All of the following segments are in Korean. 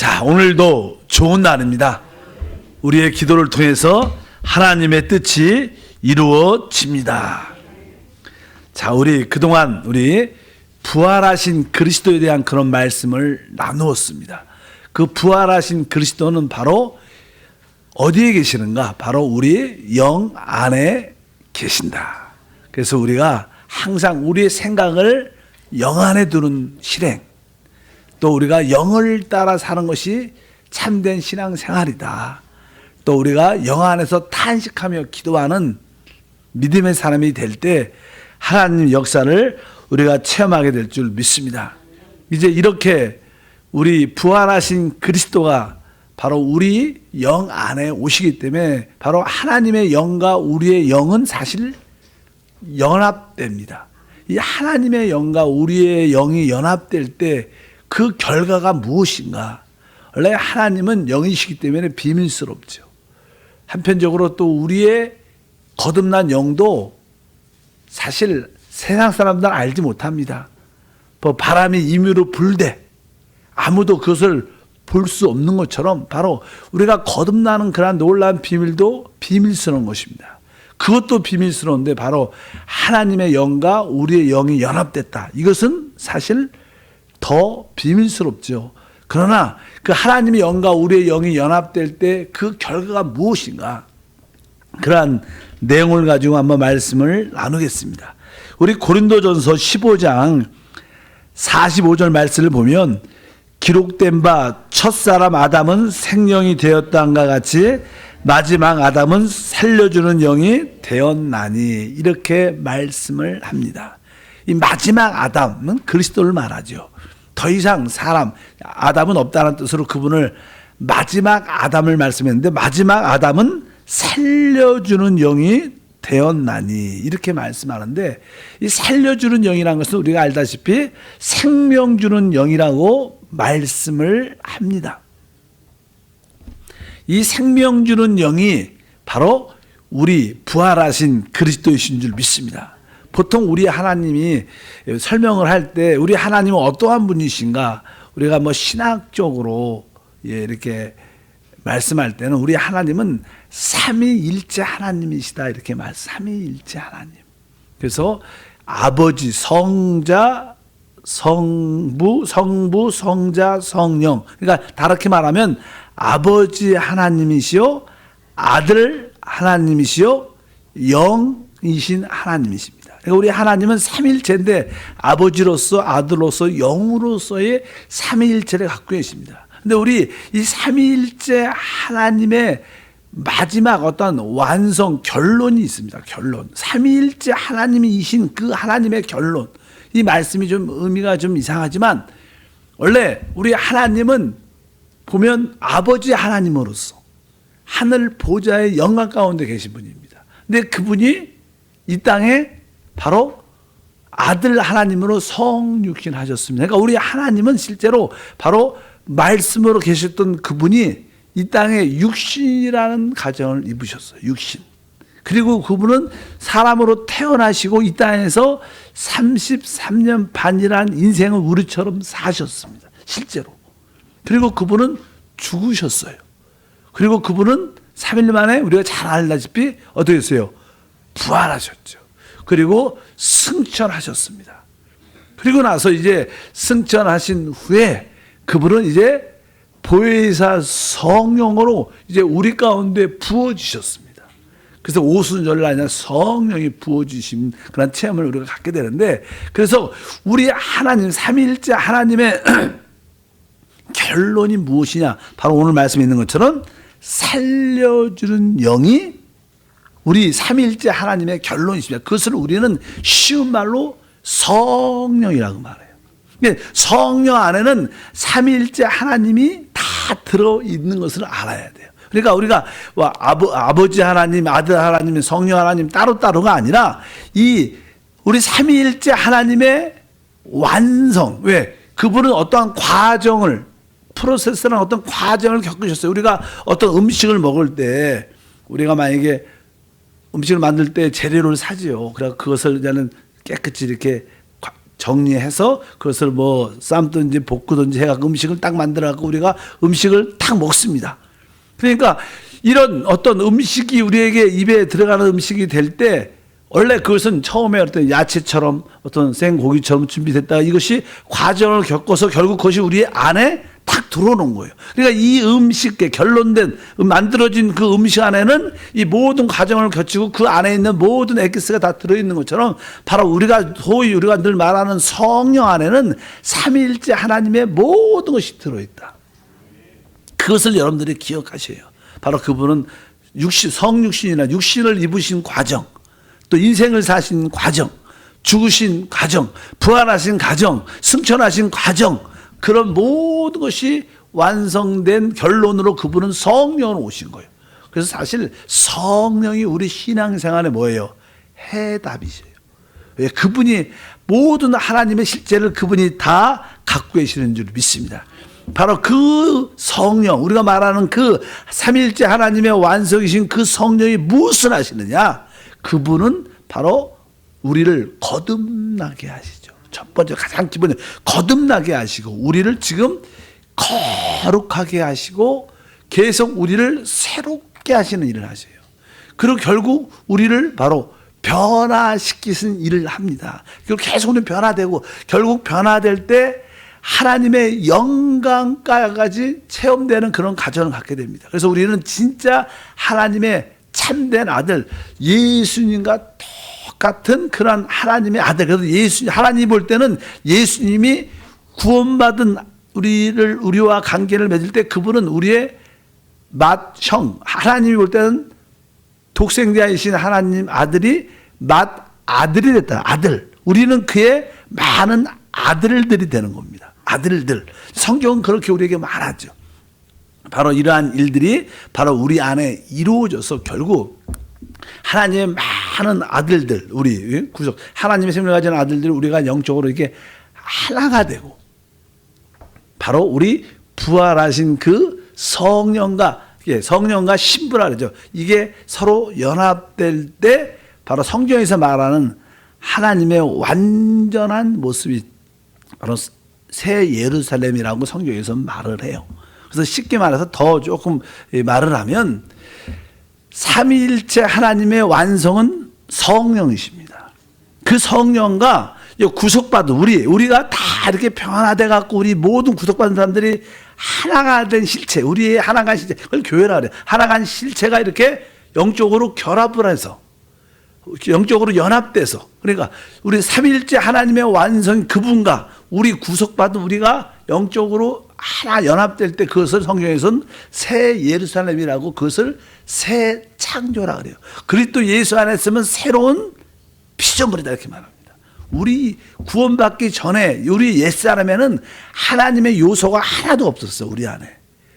자, 오늘도 좋은 날입니다. 우리의 기도를 통해서 하나님의 뜻이 이루어집니다. 자, 우리 그동안 부활하신 그리스도에 대한 그런 말씀을 나누었습니다. 그 부활하신 그리스도는 바로 어디에 계시는가? 바로 우리 영 안에 계신다. 그래서 우리가 항상 우리의 생각을 영 안에 두는 실행, 또 우리가 영을 따라 사는 것이 참된 신앙생활이다. 또 우리가 영 안에서 탄식하며 기도하는 믿음의 사람이 될 때 하나님 역사를 우리가 체험하게 될 줄 믿습니다. 이제 이렇게 우리 부활하신 그리스도가 바로 우리 영 안에 오시기 때문에 바로 하나님의 영과 우리의 영은 사실 연합됩니다. 이 하나님의 영과 우리의 영이 연합될 때 그 결과가 무엇인가? 원래 하나님은 영이시기 때문에 비밀스럽죠. 한편적으로 또 우리의 거듭난 영도 사실 세상 사람들은 알지 못합니다. 바람이 임의로 불되 아무도 그것을 볼 수 없는 것처럼 바로 우리가 거듭나는 그러한 놀라운 비밀도 비밀스러운 것입니다. 그것도 비밀스러운데 바로 하나님의 영과 우리의 영이 연합됐다. 이것은 사실 더 비밀스럽죠. 그러나 그 하나님의 영과 우리의 영이 연합될 때 그 결과가 무엇인가? 그러한 내용을 가지고 한번 말씀을 나누겠습니다. 우리 고린도전서 15장 45절 말씀을 보면 기록된 바 첫사람 아담은 생명이 되었다함과 같이 마지막 아담은 살려주는 영이 되었나니, 이렇게 말씀을 합니다. 이 마지막 아담은 그리스도를 말하죠. 더 이상 아담은 없다는 뜻으로 그분을 마지막 아담을 말씀했는데, 마지막 아담은 살려주는 영이 되었나니, 이렇게 말씀하는데, 이 살려주는 영이라는 것은 우리가 알다시피 생명 주는 영이라고 말씀을 합니다. 이 생명 주는 영이 바로 우리 부활하신 그리스도이신 줄 믿습니다. 보통 우리 하나님이 설명을 할 때 우리 하나님은 어떠한 분이신가, 우리가 신학적으로 이렇게 말씀할 때는 우리 하나님은 삼위일체 하나님이시다, 이렇게 삼위일체 하나님. 그래서 아버지, 성자, 성부, 성자, 성령. 그러니까 다르게 말하면 아버지 하나님이시요, 아들 하나님이시요, 영이신 하나님이십니다. 그러니까 우리 하나님은 삼위일체인데 아버지로서, 아들로서, 영으로서의 삼위일체를 갖고 계십니다. 근데 우리 이 삼위일체 하나님의 마지막 어떤 완성, 결론이 있습니다. 결론. 삼위일체 하나님이신 그 하나님의 결론. 이 말씀이 좀 의미가 좀 이상하지만 원래 우리 하나님은 보면 아버지 하나님으로서 하늘 보좌의 영광 가운데 계신 분입니다. 근데 그분이 이 땅에 바로 아들 하나님으로 성육신 하셨습니다. 그러니까 우리 하나님은 실제로 바로 말씀으로 계셨던 그분이 이 땅에 육신이라는 가정을 입으셨어요. 육신. 그리고 그분은 사람으로 태어나시고 이 땅에서 33년 반이라는 인생을 우리처럼 사셨습니다. 실제로. 그리고 그분은 죽으셨어요. 그리고 그분은 3일 만에 우리가 잘 알다시피 어떻게 했어요? 부활하셨죠. 그리고 승천하셨습니다. 그리고 나서 이제 승천하신 후에 그분은 이제 보혜사 성령으로 이제 우리 가운데 부어주셨습니다. 그래서 오순절날 아니라 성령이 부어주신 그런 체험을 우리가 갖게 되는데, 그래서 우리 하나님, 삼위일체 하나님의 결론이 무엇이냐? 바로 오늘 말씀에 있는 것처럼 살려주는 영이 우리 삼위일체 하나님의 결론이십니다. 그것을 우리는 쉬운 말로 성령이라고 말해요. 성령 안에는 삼위일체 하나님이 다 들어있는 것을 알아야 돼요. 그러니까 우리가 아버지 하나님, 아들 하나님, 성령 하나님 따로따로가 아니라 이 우리 삼위일체 하나님의 완성. 왜? 그분은 어떠한 과정을, 프로세스라는 어떤 과정을 겪으셨어요. 우리가 어떤 음식을 먹을 때, 우리가 만약에 음식을 만들 때 재료를 사지요. 그래서 그것을 이제는 깨끗이 이렇게 정리해서 그것을 뭐 삶든지 볶든지 해갖고 음식을 딱 만들어갖고 우리가 음식을 딱 먹습니다. 그러니까 이런 어떤 음식이 우리에게 입에 들어가는 음식이 될 때 원래 그것은 처음에 어떤 야채처럼 어떤 생고기처럼 준비됐다가 이것이 과정을 겪어서 결국 그것이 우리 안에 탁 들어오는 거예요. 그러니까 이 음식에 결론된 만들어진 그 음식 안에는 이 모든 과정을 거치고 그 안에 있는 모든 엑기스가 다 들어있는 것처럼 바로 우리가 소위 우리가 늘 말하는 성령 안에는 삼위일체 하나님의 모든 것이 들어있다. 그것을 여러분들이 기억하셔요. 바로 그분은 성육신이나 육신을 입으신 과정, 또 인생을 사신 과정, 죽으신 과정, 부활하신 과정, 승천하신 과정, 그런 모든 것이 완성된 결론으로 그분은 성령으로 오신 거예요. 그래서 사실 성령이 우리 신앙생활에 뭐예요? 해답이세요. 왜? 그분이 모든 하나님의 실제를 그분이 다 갖고 계시는 줄 믿습니다. 바로 그 성령, 우리가 말하는 그 삼위일체 하나님의 완성이신 그 성령이 무엇을 하시느냐? 그분은 바로 우리를 거듭나게 하시죠. 첫 번째 가장 기본에 거듭나게 하시고 우리를 지금 거룩하게 하시고 계속 우리를 새롭게 하시는 일을 하세요. 그리고 결국 우리를 바로 변화시키는 일을 합니다. 그리고 계속 우리는 변화되고 결국 변화될 때 하나님의 영광까지 체험되는 그런 과정을 갖게 됩니다. 그래서 우리는 진짜 하나님의 참된 아들 예수님과 똑같은 그런 하나님의 아들. 그래서 하나님이 볼 때는 예수님이 구원받은 우리와 관계를 맺을 때 그분은 우리의 맏형, 하나님이 볼 때는 독생자이신 하나님 아들이 맏아들이 됐다. 아들. 우리는 그의 많은 아들들이 되는 겁니다. 아들들. 성경은 그렇게 우리에게 말하죠. 바로 이러한 일들이 바로 우리 안에 이루어져서 결국 하나님의 많은 아들들, 우리 구속, 하나님의 생명을 가진 아들들 우리가 영적으로 이렇게 하나가 되고 바로 우리 부활하신 그 성령과 신부라 그러죠. 이게 서로 연합될 때 바로 성경에서 말하는 하나님의 완전한 모습이 바로 새 예루살렘이라고 성경에서 말을 해요. 그래서 쉽게 말해서 더 조금 말을 하면 삼위일체 하나님의 완성은 성령이십니다. 그 성령과 구속받은 우리가 다 이렇게 변화돼 갖고 우리 모든 구속받은 사람들이 하나가 된 실체, 우리의 하나가 실체, 그걸 교회라 그래요. 하나가 된 실체가 이렇게 영적으로 결합을 해서 영적으로 연합돼서 그러니까 우리 삼위일체 하나님의 완성 그분과 우리 구속받은 우리가 영적으로 하나 연합될 때 그것을 성경에서는 새 예루살렘이라고 그것을 새 창조라 그래요. 그리스도 예수 안에 있으면 새로운 피조물이다 이렇게 말합니다. 우리 구원받기 전에 우리 옛사람에는 하나님의 요소가 하나도 없었어요. 우리 안에.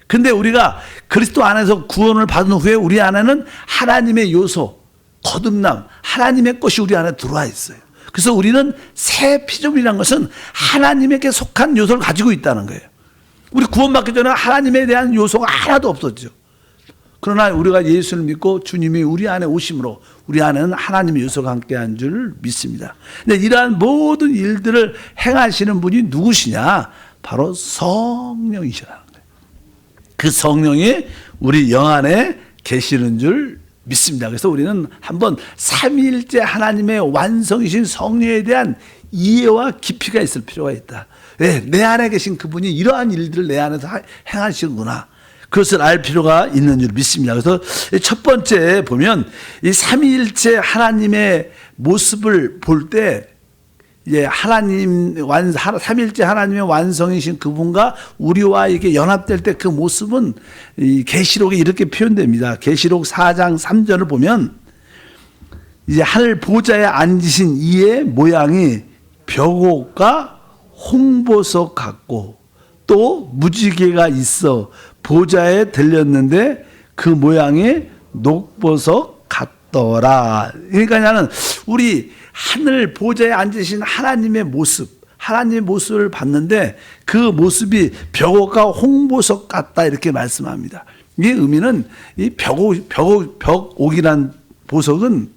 근데 우리가 그리스도 안에서 구원을 받은 후에 우리 안에는 하나님의 요소, 거듭남, 하나님의 것이 우리 안에 들어와 있어요. 그래서 우리는 새 피조물이라는 것은 하나님에게 속한 요소를 가지고 있다는 거예요. 우리 구원받기 전에 하나님에 대한 요소가 하나도 없었죠. 그러나 우리가 예수를 믿고 주님이 우리 안에 오심으로 우리 안에는 하나님의 요소가 함께한 줄 믿습니다. 근데 이러한 모든 일들을 행하시는 분이 누구시냐? 바로 성령이시라는 거예요. 그 성령이 우리 영 안에 계시는 줄 믿습니다. 그래서 우리는 한번 삼위일체 하나님의 완성이신 성령에 대한 이해와 깊이가 있을 필요가 있다. 네, 내 안에 계신 그분이 이러한 일들을 내 안에서 행하시는구나. 그것을 알 필요가 있는 줄 믿습니다. 그래서 첫 번째 보면 이 삼위일체 하나님의 모습을 볼 때 이제 삼위일체 하나님의 완성이신 그분과 우리와 이게 연합될 때 그 모습은 이 계시록에 이렇게 표현됩니다. 계시록 4장 3절을 보면 이제 하늘 보좌에 앉으신 이의 모양이 벽옥과 홍보석 같고 또 무지개가 있어 보좌에 들렸는데 그 모양이 녹보석 같더라. 그러니까 나는 우리 하늘 보좌에 앉으신 하나님의 하나님의 모습을 봤는데 그 모습이 벽옥과 홍보석 같다 이렇게 말씀합니다. 이 의미는 이 벽옥이란 보석은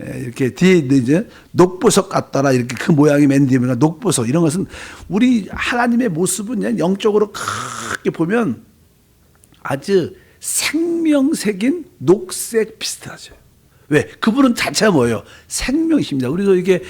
이렇게 뒤에 이제 녹보석 같더라 이렇게 그 모양이 맨 뒤에 보니까 녹보석 이런 것은 우리 하나님의 모습은 그냥 영적으로 크게 보면 아주 생명색인 녹색 비슷하죠. 왜? 그분은 자체가 뭐예요? 생명이십니다. 우리도 이게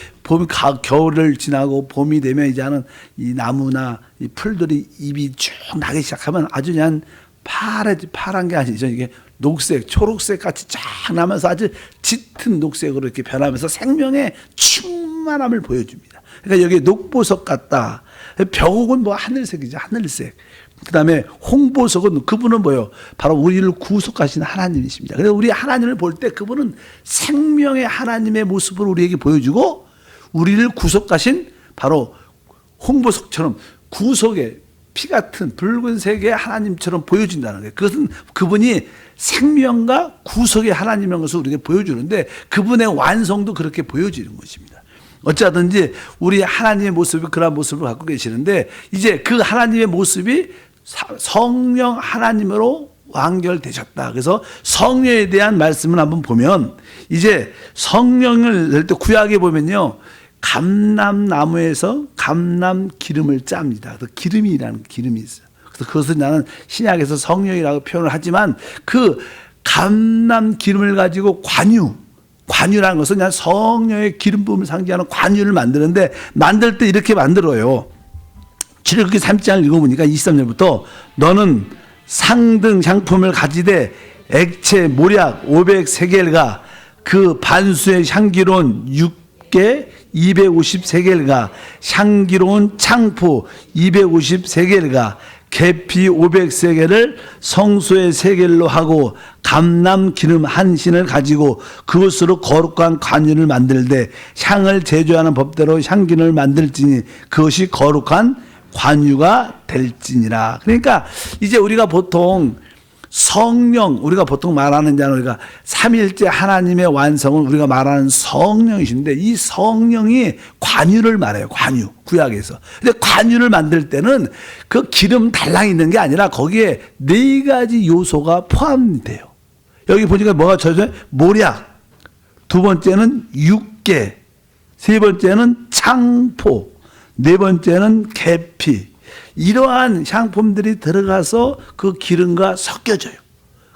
겨울을 지나고 봄이 되면 이제 하는 이 나무나 이 풀들이 잎이 쭉 나기 시작하면 아주 그냥 파란 게 아니죠. 이게 녹색, 초록색 같이 쫙 나면서 아주 짙은 녹색으로 이렇게 변하면서 생명의 충만함을 보여줍니다. 그러니까 여기 녹보석 같다. 벽옥은 뭐 하늘색이죠. 하늘색. 그 다음에 홍보석은 그분은 뭐예요? 바로 우리를 구속하신 하나님이십니다. 그래서 우리 하나님을 볼 때 그분은 생명의 하나님의 모습을 우리에게 보여주고 우리를 구속하신 바로 홍보석처럼 구속의 피 같은 붉은색의 하나님처럼 보여준다는 거예요. 그것은 그분이 생명과 구속의 하나님이라는 것을 우리에게 보여주는데 그분의 완성도 그렇게 보여지는 것입니다. 어쩌든지 우리 하나님의 모습이 그런 모습을 갖고 계시는데 이제 그 하나님의 모습이 성령 하나님으로 완결되셨다. 그래서 성령에 대한 말씀을 한번 보면 이제 성령을 낼 때 구약에 보면요. 감람나무에서 감람 기름을 짭니다. 그래서 기름이라는 기름이 있어요. 그래서 그것은 나는 신약에서 성령이라고 표현을 하지만 그 감람 기름을 가지고 관유라는 것은 그냥 성령의 기름 부음을 상징하는 관유를 만드는데 만들 때 이렇게 만들어요. 출애굽기 3장을 읽어보니까 23절부터 너는 상등 향품을 가지되 액체 모략 500세겔과 그 반수의 향기로운 6개 250세겔과 향기로운 창포 250세겔과 계피 500세겔을 성소의 세겔로 하고 감람 기름 한 신을 가지고 그것으로 거룩한 관유를 만들되 향을 제조하는 법대로 향기를 만들지니 그것이 거룩한 관유가 될지니라. 그러니까 이제 우리가 보통 성령, 우리가 보통 말하는 자는 우리가 삼일째 하나님의 완성을 우리가 말하는 성령이신데 이 성령이 관유를 말해요. 관유. 구약에서. 근데 관유를 만들 때는 그 기름 달랑 있는 게 아니라 거기에 4가지 요소가 포함돼요. 여기 보니까 뭐가 쳐져요? 모략. 두 번째는 육개. 세 번째는 창포. 네 번째는 계피. 이러한 향품들이 들어가서 그 기름과 섞여져요.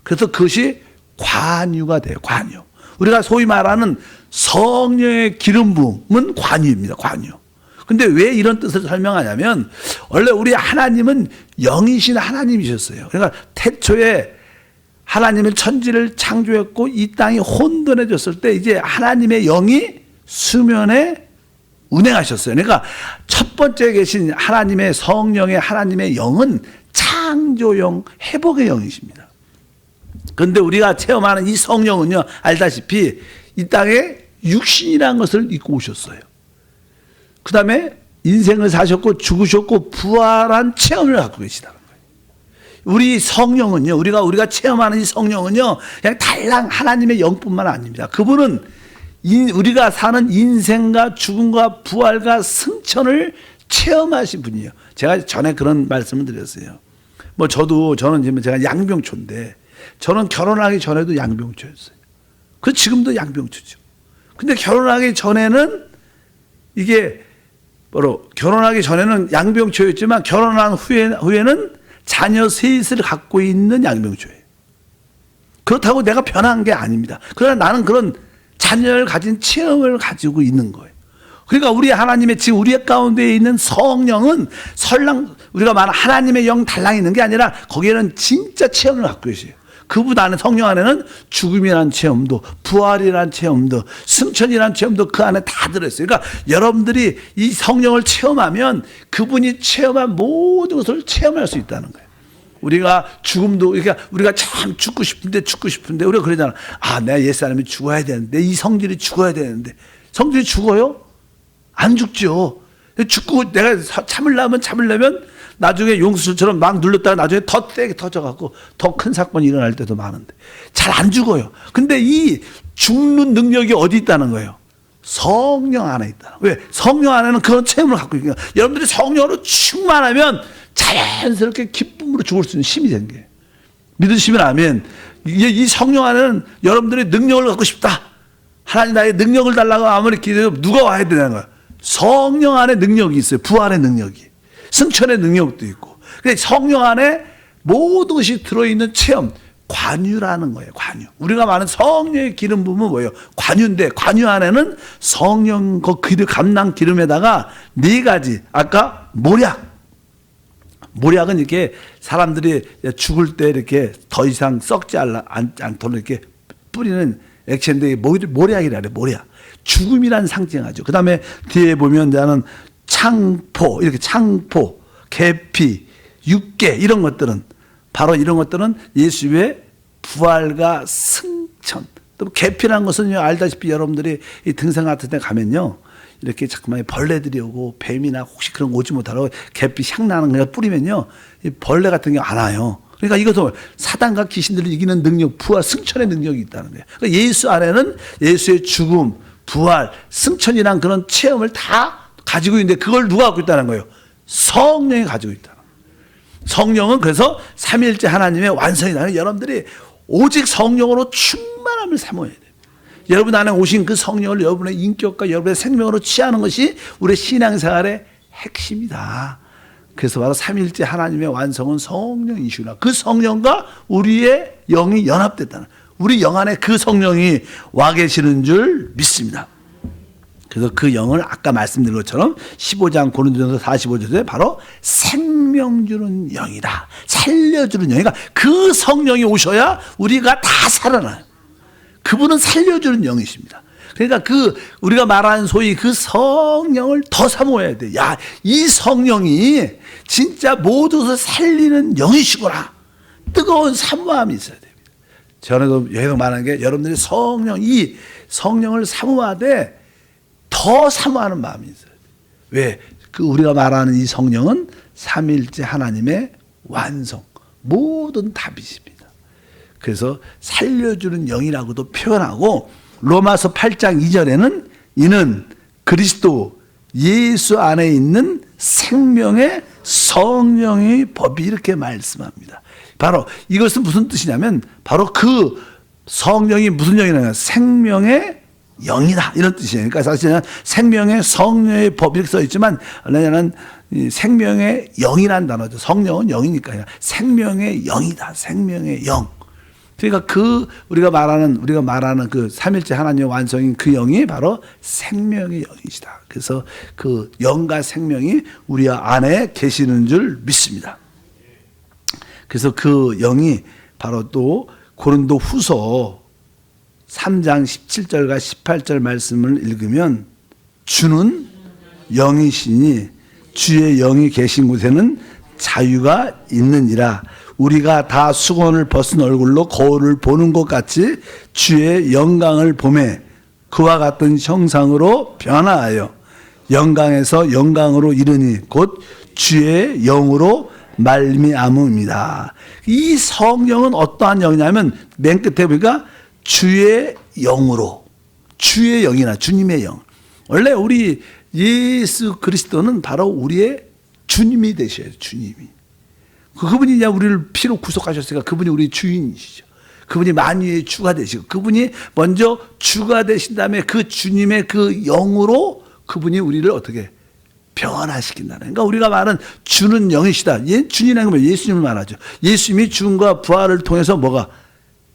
그래서 그것이 관유가 돼요. 관유. 우리가 소위 말하는 성령의 기름 부음은 관유입니다. 관유. 근데 왜 이런 뜻을 설명하냐면 원래 우리 하나님은 영이신 하나님이셨어요. 그러니까 태초에 하나님은 천지를 창조했고 이 땅이 혼돈해졌을 때 이제 하나님의 영이 수면에 운행하셨어요. 그러니까 첫 번째 계신 하나님의 성령의 하나님의 영은 창조영, 회복의 영이십니다. 그런데 우리가 체험하는 이 성령은요, 알다시피 이 땅에 육신이라는 것을 입고 오셨어요. 그 다음에 인생을 사셨고 죽으셨고 부활한 체험을 갖고 계시다는 거예요. 우리 성령은요, 우리가 체험하는 이 성령은요, 그냥 달랑 하나님의 영뿐만 아닙니다. 그분은 우리가 사는 인생과 죽음과 부활과 승천을 체험하신 분이에요. 제가 전에 그런 말씀을 드렸어요. 저는 지금 제가 양병초인데, 저는 결혼하기 전에도 양병초였어요. 그 지금도 양병초죠. 근데 결혼하기 전에는 결혼하기 전에는 양병초였지만 결혼한 후에는 자녀 셋을 갖고 있는 양병초예요. 그렇다고 내가 변한 게 아닙니다. 그러나 나는 그런 자녀를 가진 체험을 가지고 있는 거예요. 그러니까 우리 하나님의 지금 우리 가운데 있는 성령은 설랑 우리가 말하는 하나님의 영 달랑 있는 게 아니라 거기에는 진짜 체험을 갖고 계세요. 그분 안에 성령 안에는 죽음이라는 체험도 부활이라는 체험도 승천이라는 체험도 그 안에 다 들어있어요. 그러니까 여러분들이 이 성령을 체험하면 그분이 체험한 모든 것을 체험할 수 있다는 거예요. 우리가 죽음도, 그러니까 우리가 참 죽고 싶은데 우리가 그러잖아. 내가 옛사람이 죽어야 되는데, 이 성질이 죽어야 되는데. 성질이 죽어요? 안 죽죠. 죽고 내가 참으려면 나중에 용수처럼 막 눌렀다가 나중에 더 세게 터져갖고 더 큰 사건이 일어날 때도 많은데. 잘 안 죽어요. 근데 이 죽는 능력이 어디 있다는 거예요? 성령 안에 있다. 왜? 성령 안에는 그런 체험을 갖고 있으니까. 여러분들이 성령으로 충만하면 자연스럽게 기쁨으로 죽을 수 있는 힘이 생겨요. 믿으시면 아멘. 이 성령 안에는 여러분들이 능력을 갖고 싶다 하나님 나에게 능력을 달라고 아무리 기도해도 누가 와야 되는 거야? 성령 안에 능력이 있어요. 부활의 능력이. 승천의 능력도 있고. 근데 성령 안에 모든 것이 들어있는 체험, 관유라는 거예요. 관유. 우리가 말하는 성령의 기름 부음은 뭐예요? 관유인데 관유 안에는 성령 그 감랑 기름에다가 네 가지. 아까 모략. 모략은 이렇게 사람들이 죽을 때 이렇게 더 이상 썩지 않도록 이렇게 뿌리는 액체인데 모략이라 그래. 모략. 죽음이란 상징하죠. 그 다음에 뒤에 보면 나는 창포, 이렇게 창포, 계피, 육계 이런 것들은 바로 이런 것들은 예수의 부활과 승천. 또 계피라는 것은 알다시피 여러분들이 이 등산 같은 데 가면요. 이렇게 자꾸만 벌레들이 오고 뱀이나 혹시 그런 거 오지 못하라고 계피 향 나는 거 뿌리면요. 이 벌레 같은 게 안 와요. 그러니까 이것도 사단과 귀신들을 이기는 능력, 부활, 승천의 능력이 있다는 거예요. 그러니까 예수 안에는 예수의 죽음, 부활, 승천이란 그런 체험을 다 가지고 있는데 그걸 누가 갖고 있다는 거예요? 성령이 가지고 있다는 거예요. 성령은 그래서 삼위일체 하나님의 완성이라는 여러분들이 오직 성령으로 충만함을 사모해야 돼요. 여러분 안에 오신 그 성령을 여러분의 인격과 여러분의 생명으로 취하는 것이 우리의 신앙생활의 핵심이다. 그래서 바로 삼위일체 하나님의 완성은 성령이시구나. 그 성령과 우리의 영이 연합됐다는, 우리 영 안에 그 성령이 와 계시는 줄 믿습니다. 그래서 그 영을 아까 말씀드린 것처럼 15장 고린도전서 45절에 바로 생명 주는 영이다. 살려주는 영. 그러니까 그 성령이 오셔야 우리가 다 살아나요. 그분은 살려주는 영이십니다. 그러니까 우리가 말하는 소위 그 성령을 더 사모해야 돼. 야, 이 성령이 진짜 모두를 살리는 영이시구나. 뜨거운 사모함이 있어야 됩니다. 저는 계속 말하는 게 여러분들이 이 성령을 사모하되 더 사모하는 마음이 있어요. 왜? 우리가 말하는 이 성령은 삼위일체 하나님의 완성, 모든 답이십니다. 그래서 살려주는 영이라고도 표현하고 로마서 8장 2절에는 이는 그리스도 예수 안에 있는 생명의 성령의 법이 이렇게 말씀합니다. 바로 이것은 무슨 뜻이냐면 바로 그 성령이 무슨 영이냐면 생명의 영이다 이런 뜻이에요. 그러니까 사실은 생명의 성령의 법 이렇게 써 있지만 원래는 생명의 영이라는 단어죠. 성령은 영이니까요. 생명의 영이다. 생명의 영. 그러니까 우리가 말하는 그 삼일째 하나님의 완성인 그 영이 바로 생명의 영이시다. 그래서 그 영과 생명이 우리 안에 계시는 줄 믿습니다. 그래서 그 영이 바로 또 고린도 후서 3장 17절과 18절 말씀을 읽으면 주는 영이시니 주의 영이 계신 곳에는 자유가 있느니라. 우리가 다 수건을 벗은 얼굴로 거울을 보는 것 같이 주의 영광을 보매 그와 같은 형상으로 변화하여 영광에서 영광으로 이르니 곧 주의 영으로 말미암음이다. 이 성령은 어떠한 영이냐면 맨 끝에 보니까 주의 영으로, 주의 영이나 주님의 영. 원래 우리 예수 그리스도는 바로 우리의 주님이 되셔야 돼요. 주님이. 그분이 이제 우리를 피로 구속하셨으니까 그분이 우리 주인이시죠. 그분이 만유의 주가 되시고 그분이 먼저 주가 되신 다음에 그 주님의 그 영으로 그분이 우리를 어떻게 변화시킨다는. 그러니까 우리가 말하는 주는 영이시다. 주님이라는 건 예수님을 말하죠. 예수님이 죽음과 부활을 통해서 뭐가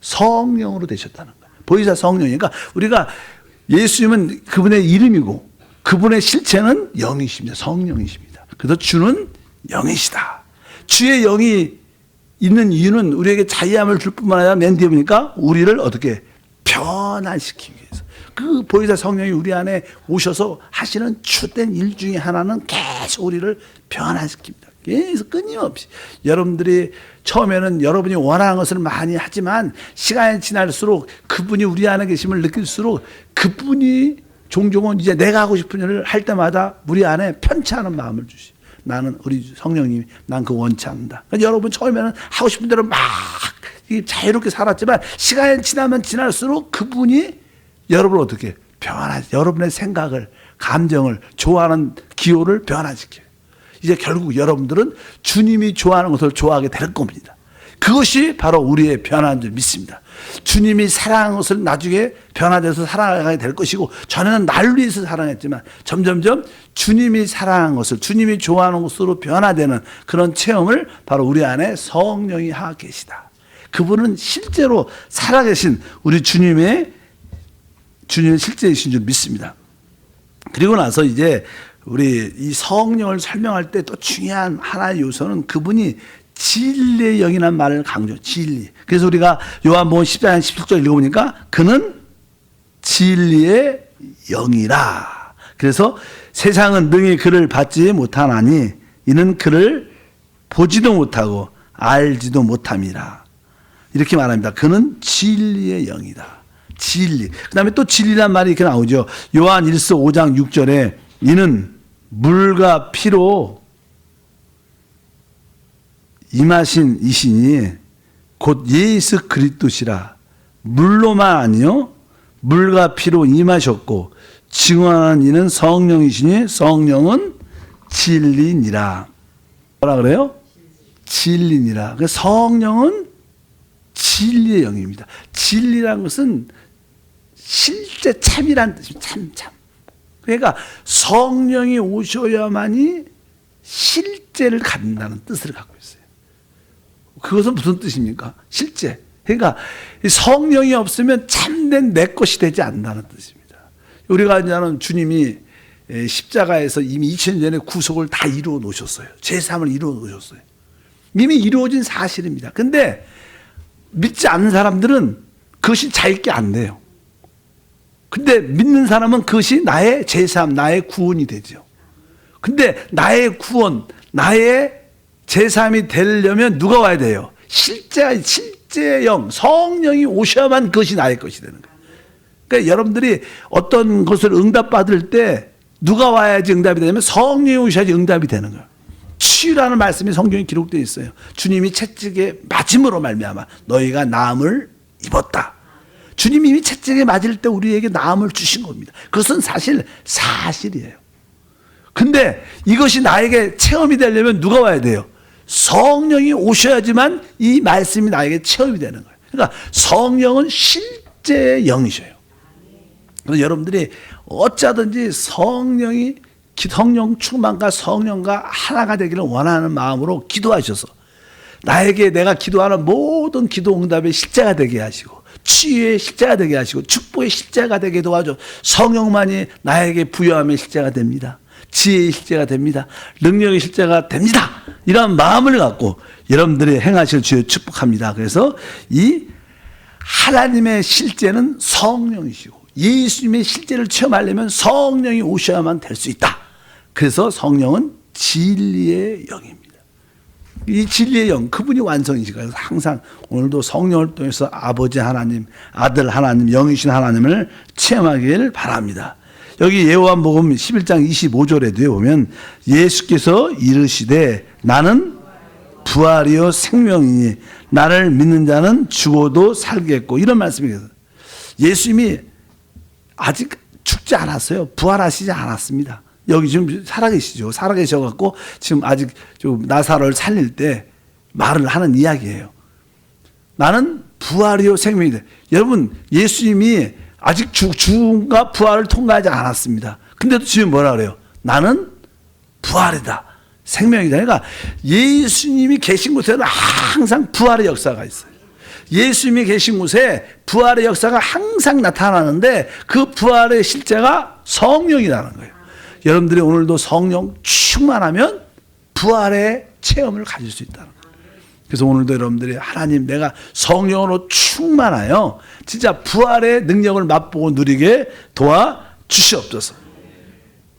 성령으로 되셨다는 거예요. 보이사 성령이니까 우리가 예수님은 그분의 이름이고 그분의 실체는 영이십니다. 성령이십니다. 그래서 주는 영이시다. 주의 영이 있는 이유는 우리에게 자유함을 줄 뿐만 아니라 맨 뒤에 보니까 우리를 어떻게 변화시키기 위해서. 그 보혜사 성령이 우리 안에 오셔서 하시는 주된 일 중에 하나는 계속 우리를 변화시킵니다. 계속 끊임없이. 여러분들이 처음에는 여러분이 원하는 것을 많이 하지만 시간이 지날수록 그분이 우리 안에 계심을 느낄수록 그분이 종종은 이제 내가 하고 싶은 일을 할 때마다 우리 안에 편치 않은 마음을 주시. 나는 우리 성령님이 난 그거 원치 않는다. 그러니까 여러분 처음에는 하고 싶은 대로 막 자유롭게 살았지만 시간이 지나면 지날수록 그분이 여러분을 어떻게 여러분의 생각을, 감정을, 좋아하는 기호를 변화시켜요. 이제 결국 여러분들은 주님이 좋아하는 것을 좋아하게 될 겁니다. 그것이 바로 우리의 변화인 줄 믿습니다. 주님이 사랑한 것을 나중에 변화돼서 사랑하게 될 것이고, 전에는 날 위해서 사랑했지만 점점점 주님이 사랑한 것을, 주님이 좋아하는 것으로 변화되는 그런 체험을 바로 우리 안에 성령이 하고 계시다. 그분은 실제로 살아계신 우리 주님의 실제이신 줄 믿습니다. 그리고 나서 이제 우리 이 성령을 설명할 때 또 중요한 하나의 요소는 그분이 진리의 영이라는 말을 강조, 진리. 그래서 우리가 요한복음 14장 17절 읽어보니까 그는 진리의 영이라. 그래서 세상은 능히 그를 받지 못하나니 이는 그를 보지도 못하고 알지도 못함이라. 이렇게 말합니다. 그는 진리의 영이다. 진리. 그 다음에 또 진리란 말이 이렇게 나오죠. 요한 1서 5장 6절에 이는 물과 피로 임하신 이시니 곧 예수 그리스도시라. 물로만 아니요 물과 피로 임하셨고 증언하는 이는 성령이시니 성령은 진리니라. 뭐라 그래요? 진리니라. 성령은 진리의 영입니다. 진리라는 것은 실제 참이라는 뜻입니다. 참. 그러니까 성령이 오셔야만이 실제를 갖는다는 뜻을 갖고 있어요. 그것은 무슨 뜻입니까? 실제. 그러니까 성령이 없으면 참된 내 것이 되지 않는다는 뜻입니다. 우리가 이제는 주님이 십자가에서 이미 2000년 전에 구속을 다 이루어 놓으셨어요. 제3을 이루어 놓으셨어요. 이미 이루어진 사실입니다. 근데 믿지 않는 사람들은 그것이 자기게 안 돼요. 근데 믿는 사람은 그것이 나의 제3, 나의 구원이 되죠. 근데 나의 구원, 나의 제3이 되려면 누가 와야 돼요? 실제 영, 성령이 오셔야만 그것이 나의 것이 되는 거예요. 그러니까 여러분들이 어떤 것을 응답받을 때 누가 와야지 응답이 되냐면 성령이 오셔야지 응답이 되는 거예요. 치유라는 말씀이 성경에 기록되어 있어요. 주님이 채찍에 맞음으로 말미암아 너희가 나음을 입었다. 주님이 이미 채찍에 맞을 때 우리에게 나음을 주신 겁니다. 그것은 사실이에요. 근데 이것이 나에게 체험이 되려면 누가 와야 돼요? 성령이 오셔야지만 이 말씀이 나에게 체험이 되는 거예요. 그러니까 성령은 실제의 영이셔요. 그래서 여러분들이 어쩌든지 성령 충만과 성령과 하나가 되기를 원하는 마음으로 기도하셔서 나에게 내가 기도하는 모든 기도 응답의 실제가 되게 하시고 치유의 실제가 되게 하시고 축복의 실제가 되게 도와줘. 성령만이 나에게 부여함의 실제가 됩니다. 지혜의 실제가 됩니다. 능력의 실제가 됩니다. 이런 마음을 갖고 여러분들이 행하실 주여 축복합니다. 그래서 이 하나님의 실제는 성령이시고 예수님의 실제를 체험하려면 성령이 오셔야만 될 수 있다. 그래서 성령은 진리의 영입니다. 이 진리의 영, 그분이 완성이시고 그래서 항상 오늘도 성령을 통해서 아버지 하나님, 아들 하나님, 영이신 하나님을 체험하길 바랍니다. 여기 요한복음 11장 25절에도 보면 예수께서 이르시되 나는 부활이요 생명이니 나를 믿는 자는 죽어도 살겠고 이런 말씀이 있어요. 예수님이 아직 죽지 않았어요. 부활하시지 않았습니다. 여기 지금 살아계시죠. 살아계셔갖고 지금 아직 좀 나사로를 살릴 때 말을 하는 이야기예요. 나는 부활이요 생명이다. 여러분 예수님이 아직 죽음과 부활을 통과하지 않았습니다. 근데도 지금 뭐라 그래요? 나는 부활이다. 생명이다. 그러니까 예수님이 계신 곳에는 항상 부활의 역사가 있어요. 예수님이 계신 곳에 부활의 역사가 항상 나타나는데 그 부활의 실제가 성령이라는 거예요. 여러분들이 오늘도 성령 충만하면 부활의 체험을 가질 수 있다는 거예요. 그래서 오늘도 여러분들이 하나님 내가 성령으로 충만하여 진짜 부활의 능력을 맛보고 누리게 도와주시옵소서.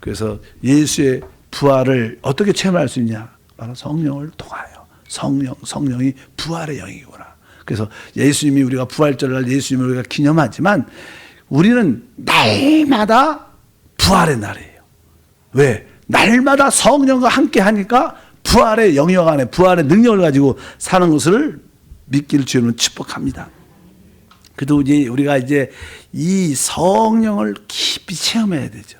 그래서 예수의 부활을 어떻게 체험할 수 있냐? 바로 성령을 통하여. 성령이 부활의 영이구나. 그래서 예수님이 우리가 부활절날 예수님을 우리가 기념하지만 우리는 날마다 부활의 날이에요. 왜? 날마다 성령과 함께 하니까 부활의 영역 안에 부활의 능력을 가지고 사는 것을 믿기를 주님은 축복합니다. 그래도 이제 우리가 이제 이 성령을 깊이 체험해야 되죠.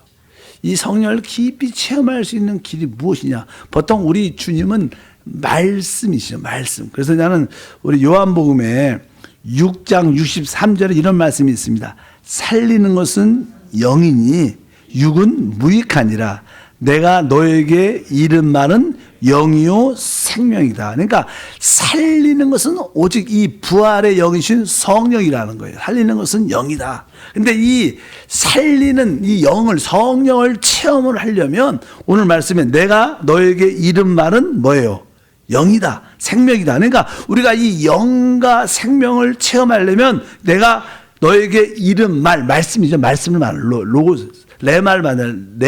이 성령을 깊이 체험할 수 있는 길이 무엇이냐? 보통 우리 주님은 말씀이시죠. 말씀. 그래서 나는 우리 요한복음에 6장 63절에 이런 말씀이 있습니다. 살리는 것은 영이니 육은 무익하니라. 내가 너에게 이른 말은 영이요 생명이다. 그러니까 살리는 것은 오직 이 부활의 영이신 성령이라는 거예요. 살리는 것은 영이다. 근데 이 살리는 이 영을, 성령을 체험을 하려면 오늘 말씀에 내가 너에게 이른 말은 뭐예요? 영이다. 생명이다. 그러니까 우리가 이 영과 생명을 체험하려면 내가 너에게 이른 말, 말씀이죠. 말씀을 말로 로고스. 레마라는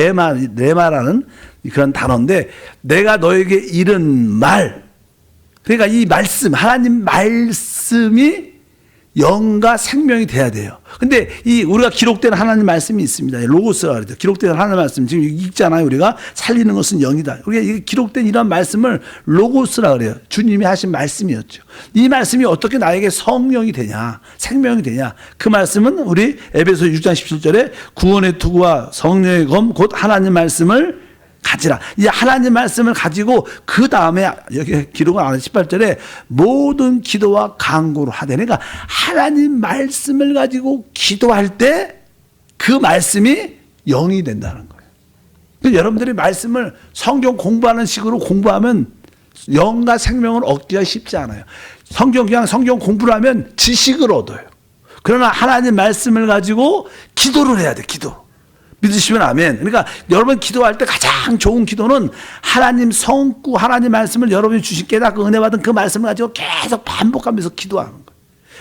그런 단어인데 내가 너에게 이른 말, 그러니까 이 말씀, 하나님 말씀이 영과 생명이 돼야 돼요. 근데 이 우리가 기록된 하나님 말씀이 있습니다. 로고스라 그러죠. 기록된 하나님 말씀 지금 읽잖아요. 우리가 살리는 것은 영이다. 우리가 기록된 이런 말씀을 로고스라 그래요. 주님이 하신 말씀이었죠. 이 말씀이 어떻게 나에게 성령이 되냐, 생명이 되냐. 그 말씀은 우리 에베소 6장 17절에 구원의 투구와 성령의 검 곧 하나님 말씀을 가지라. 이 하나님 말씀을 가지고 그 다음에 여기 기록을 안 해 18절에 모든 기도와 간구로 하되. 그러니까 하나님 말씀을 가지고 기도할 때 그 말씀이 영이 된다는 거예요. 그러니까 여러분들이 말씀을 성경 공부하는 식으로 공부하면 영과 생명을 얻기가 쉽지 않아요. 그냥 성경 공부를 하면 지식을 얻어요. 그러나 하나님 말씀을 가지고 기도를 해야 돼. 기도. 믿으시면 아멘. 그러니까 여러분 기도할 때 가장 좋은 기도는 하나님 성구, 하나님 말씀을 여러분이 주신 깨닫고 은혜 받은 그 말씀을 가지고 계속 반복하면서 기도하는 거예요.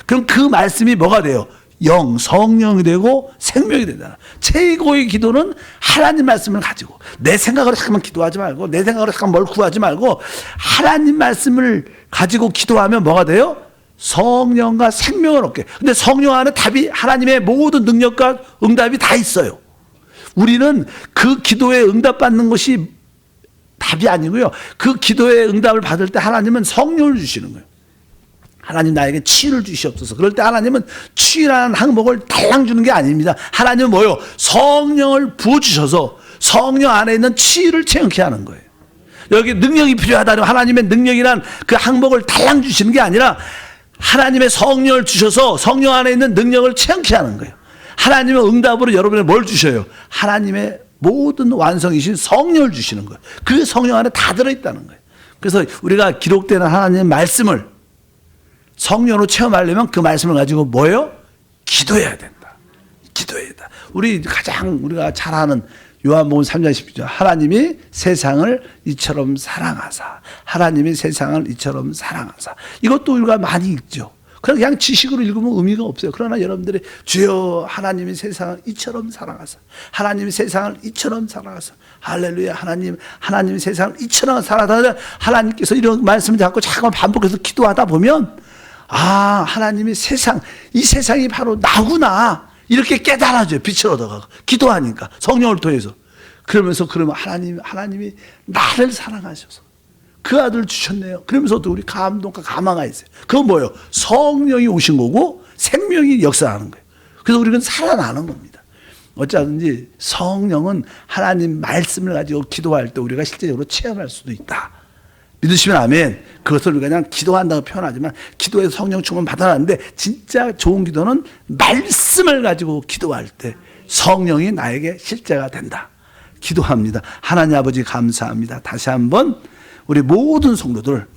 그럼 그 말씀이 뭐가 돼요? 영, 성령이 되고 생명이 된다. 최고의 기도는 하나님 말씀을 가지고 내 생각으로 잠깐만 기도하지 말고 내 생각으로 잠깐 뭘 구하지 말고 하나님 말씀을 가지고 기도하면 뭐가 돼요? 성령과 생명을 얻게. 근데 성령 안에 답이 하나님의 모든 능력과 응답이 다 있어요. 우리는 그 기도에 응답받는 것이 답이 아니고요. 그 기도에 응답을 받을 때 하나님은 성령을 주시는 거예요. 하나님 나에게 치유를 주시옵소서. 그럴 때 하나님은 치유라는 항목을 달랑 주는 게 아닙니다. 하나님은 뭐요? 성령을 부어주셔서 성령 안에 있는 치유를 체험케 하는 거예요. 여기 능력이 필요하다면 하나님의 능력이란 그 항목을 달랑 주시는 게 아니라 하나님의 성령을 주셔서 성령 안에 있는 능력을 체험케 하는 거예요. 하나님의 응답으로 여러분에 뭘 주셔요? 하나님의 모든 완성이신 성령을 주시는 거예요. 그 성령 안에 다 들어있다는 거예요. 그래서 우리가 기록되는 하나님의 말씀을 성령으로 체험하려면 그 말씀을 가지고 뭐예요? 기도해야 된다. 기도해야 된다. 우리가 잘 아는 요한복음 3장 10절 하나님이 세상을 이처럼 사랑하사, 하나님이 세상을 이처럼 사랑하사. 이것도 우리가 많이 읽죠. 그냥 지식으로 읽으면 의미가 없어요. 그러나 여러분들이 주여 하나님이 세상을 이처럼 사랑하사, 하나님이 세상을 이처럼 사랑하사, 할렐루야, 하나님이 세상을 이처럼 사랑하사. 하나님께서 이런 말씀을 자꾸 잠깐 반복해서 기도하다 보면 하나님이 이 세상이 바로 나구나 이렇게 깨달아져요. 빛을 얻어가고 기도하니까 성령을 통해서. 그러면 하나님이 나를 사랑하셔서 그 아들 주셨네요. 그러면서 또 우리 감동과 감화가 있어요. 그건 뭐예요? 성령이 오신 거고 생명이 역사하는 거예요. 그래서 우리는 살아나는 겁니다. 어쩌든지 성령은 하나님 말씀을 가지고 기도할 때 우리가 실제적으로 체험할 수도 있다. 믿으시면 아멘. 그것을 우리가 그냥 기도한다고 표현하지만 기도에서 성령 충만 받아놨는데 진짜 좋은 기도는 말씀을 가지고 기도할 때 성령이 나에게 실제가 된다. 기도합니다. 하나님 아버지 감사합니다. 다시 한번 우리 모든 성도들